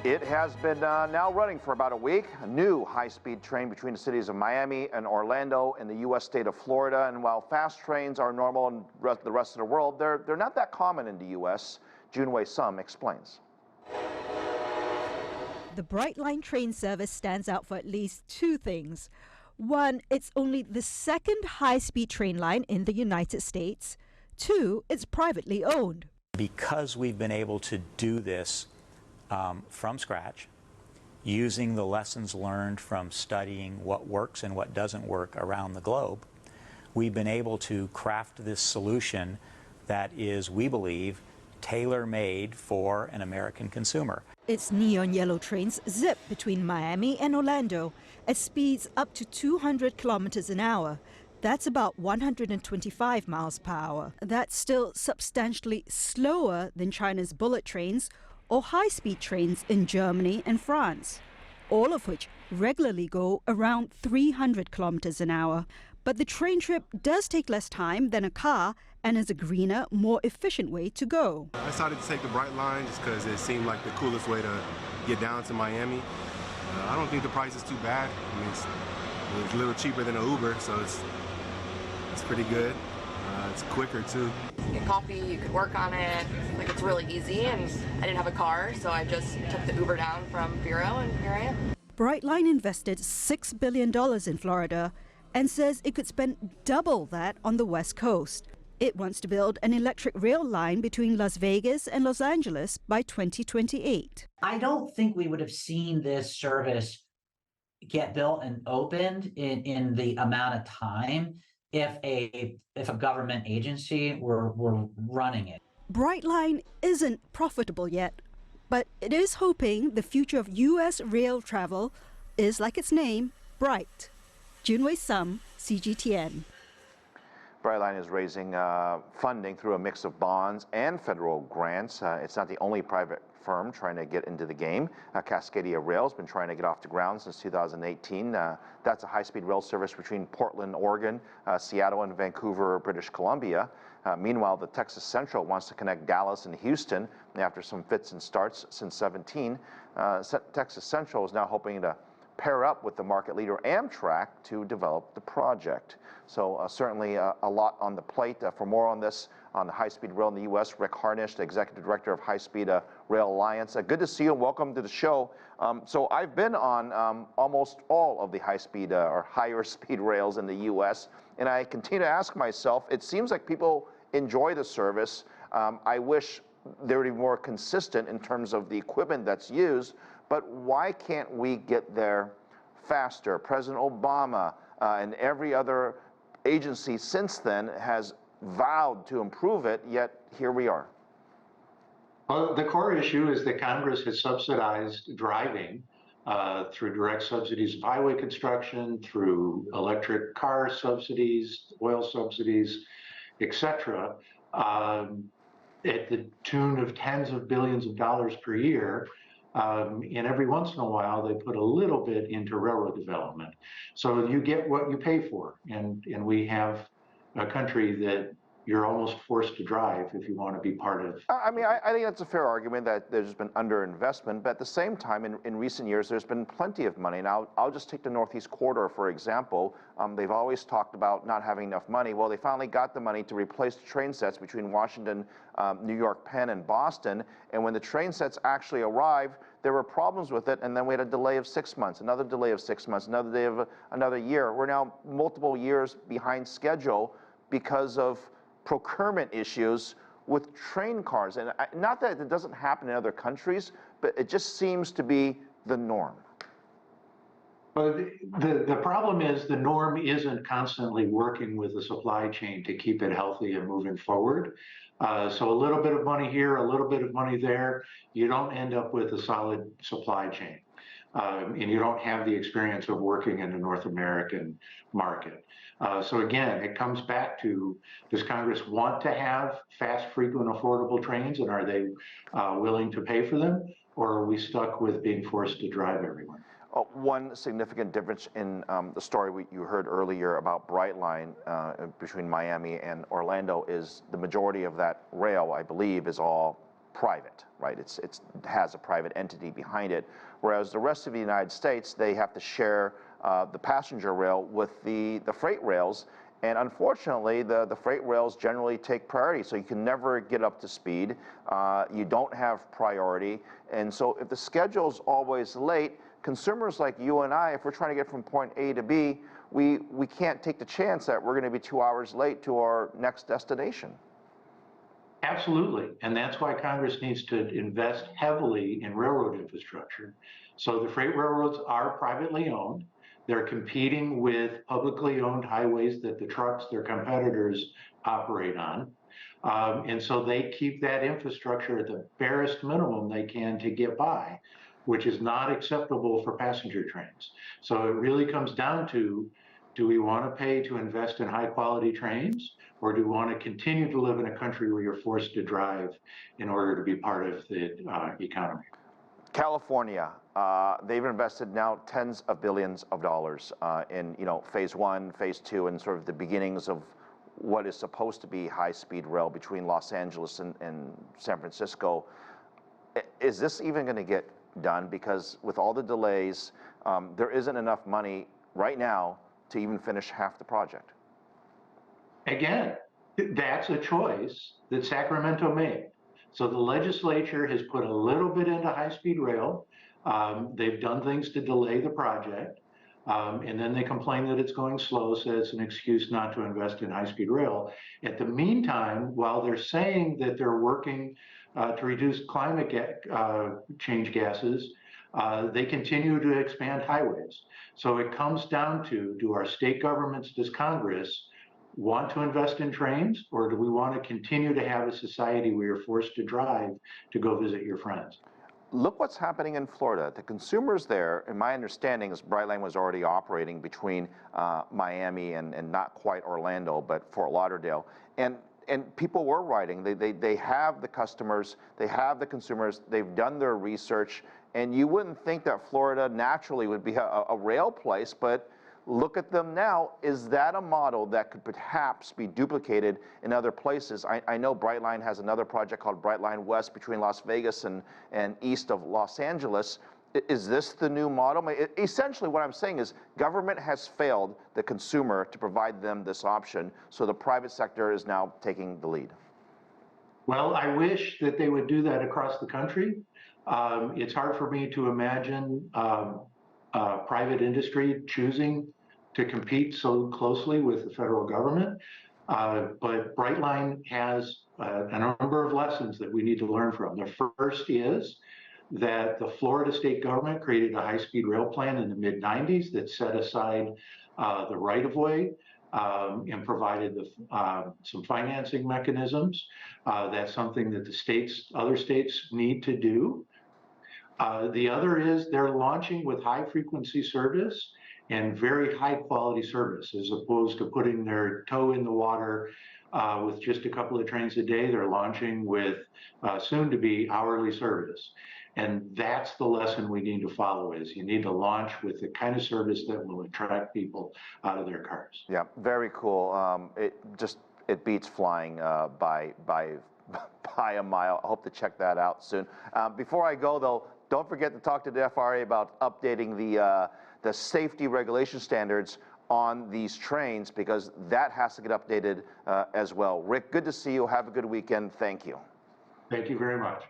It has been now running for about a week. A new high-speed train between the cities of Miami and Orlando in the U.S. state of Florida. And while fast trains are normal in the rest of the world, they're not that common in the U.S. Junwei Sum explains. The Brightline train service stands out for at least two things. One, it's only the second high-speed train line in the United States. Two, it's privately owned. Because we've been able to do this from scratch, using the lessons learned from studying what works and what doesn't work around the globe, we've been able to craft this solution that is, we believe, tailor-made for an American consumer. Its neon yellow trains zip between Miami and Orlando at speeds up to 200 kilometers an hour. That's about 125 miles per hour. That's still substantially slower than China's bullet trains or high-speed trains in Germany and France, all of which regularly go around 300 kilometers an hour. But the train trip does take less time than a car and is a greener, more efficient way to go. I decided to take the Brightline just because it seemed like the coolest way to get down to Miami. I don't think the price is too bad. I mean, it's a little cheaper than an Uber, so it's pretty good. It's quicker too. You get coffee, you could work on it. Like, it's really easy, and I didn't have a car, so I just took the Uber down from Bureau, and here I am. Brightline invested $6 billion in Florida and says it could spend double that on the West Coast. It wants to build an electric rail line between Las Vegas and Los Angeles by 2028. I don't think we would have seen this service get built and opened in the amount of time if a government agency were running it. Brightline isn't profitable yet, but it is hoping the future of U.S. rail travel is, like its name, bright. Junwei Sum, CGTN. Brightline is raising funding through a mix of bonds and federal grants. It's not the only private firm trying to get into the game. Cascadia Rail has been trying to get off the ground since 2018. That's a high-speed rail service between Portland, Oregon, Seattle, and Vancouver, British Columbia. Meanwhile, the Texas Central wants to connect Dallas and Houston. After some fits and starts since 17, Texas Central is now hoping to pair up with the market leader Amtrak to develop the project. So certainly a lot on the plate. For more on this, on the high-speed rail in the U.S., Rick Harnish, the Executive Director of High-Speed Rail Alliance. Good to see you and welcome to the show. So I've been on almost all of the high-speed or higher-speed rails in the U.S., and I continue to ask myself, it seems like people enjoy the service. I wish they would be more consistent in terms of the equipment that's used, but why can't we get there faster? President Obama and every other agency since then has vowed to improve it, yet here we are. Well, the core issue is that Congress has subsidized driving through direct subsidies of highway construction, through electric car subsidies, oil subsidies, etc., at the tune of tens of billions of dollars per year. And every once in a while, they put a little bit into railroad development. So you get what you pay for. And we have a country that you're almost forced to drive if you want to be part of. I mean, I think that's a fair argument that there's been underinvestment, but at the same time, in recent years, there's been plenty of money. Now, I'll just take the Northeast Corridor, for example. They've always talked about not having enough money. Well, they finally got the money to replace the train sets between Washington, New York, Penn, and Boston. And when the train sets actually arrived, there were problems with it, and then we had a delay of 6 months, another delay of 6 months, another delay of another year. We're now multiple years behind schedule because of procurement issues with train cars. And not that it doesn't happen in other countries, but it just seems to be the norm. But the problem is the norm isn't constantly working with the supply chain to keep it healthy and moving forward. So a little bit of money here, a little bit of money there, you don't end up with a solid supply chain. And you don't have the experience of working in the North American market. So again, it comes back to, does Congress want to have fast, frequent, affordable trains, and are they willing to pay for them? Or are we stuck with being forced to drive everywhere? One significant difference in the story you heard earlier about Brightline between Miami and Orlando is the majority of that rail, I believe, is all private, right? It has a private entity behind it, whereas the rest of the United States, they have to share the passenger rail with the freight rails. And unfortunately, the freight rails generally take priority, so you can never get up to speed. You don't have priority. And so if the schedule's always late, consumers like you and I, if we're trying to get from point A to B, we can't take the chance that we're going to be 2 hours late to our next destination. Absolutely, and that's why Congress needs to invest heavily in railroad infrastructure. So the freight railroads are privately owned. They're competing with publicly owned highways that the trucks, their competitors, operate on. And so they keep that infrastructure at the barest minimum they can to get by, which is not acceptable for passenger trains. So it really comes down to, do we want to pay to invest in high quality trains, or do we want to continue to live in a country where you're forced to drive in order to be part of the economy? California, they've invested now tens of billions of dollars in phase 1, phase 2, and sort of the beginnings of what is supposed to be high-speed rail between Los Angeles and San Francisco. Is this even going to get done? Because with all the delays, there isn't enough money right now to even finish half the project. Again, that's a choice that Sacramento made. So the legislature has put a little bit into high-speed rail. They've done things to delay the project, and then they complain that it's going slow, so it's an excuse not to invest in high-speed rail. At the meantime, while they're saying that they're working to reduce climate change gases, they continue to expand highways. So it comes down to, do our state governments, does Congress want to invest in trains, or do we want to continue to have a society where you're forced to drive to go visit your friends? Look what's happening in Florida. The consumers there, in my understanding, is Brightline was already operating between Miami and not quite Orlando, but Fort Lauderdale. And people were riding. They have the customers, they have the consumers, they've done their research, and you wouldn't think that Florida naturally would be a rail place, but look at them now. Is that a model that could perhaps be duplicated in other places? I know Brightline has another project called Brightline West between Las Vegas and east of Los Angeles. Is this the new model? Essentially what I'm saying is government has failed the consumer to provide them this option, so the private sector is now taking the lead. Well, I wish that they would do that across the country. It's hard for me to imagine private industry choosing to compete so closely with the federal government. But Brightline has a number of lessons that we need to learn from. The first is that the Florida state government created a high-speed rail plan in the mid-90s that set aside the right-of-way and provided some financing mechanisms. That's something that the other states need to do. The other is they're launching with high frequency service and very high quality service, as opposed to putting their toe in the water with just a couple of trains a day. They're launching with soon to be hourly service. And that's the lesson we need to follow, is you need to launch with the kind of service that will attract people out of their cars. Yeah, very cool. It beats flying by a mile. I hope to check that out soon. Before I go though, don't forget to talk to the FRA about updating the safety regulation standards on these trains, because that has to get updated as well. Rick, good to see you. Have a good weekend. Thank you. Thank you very much.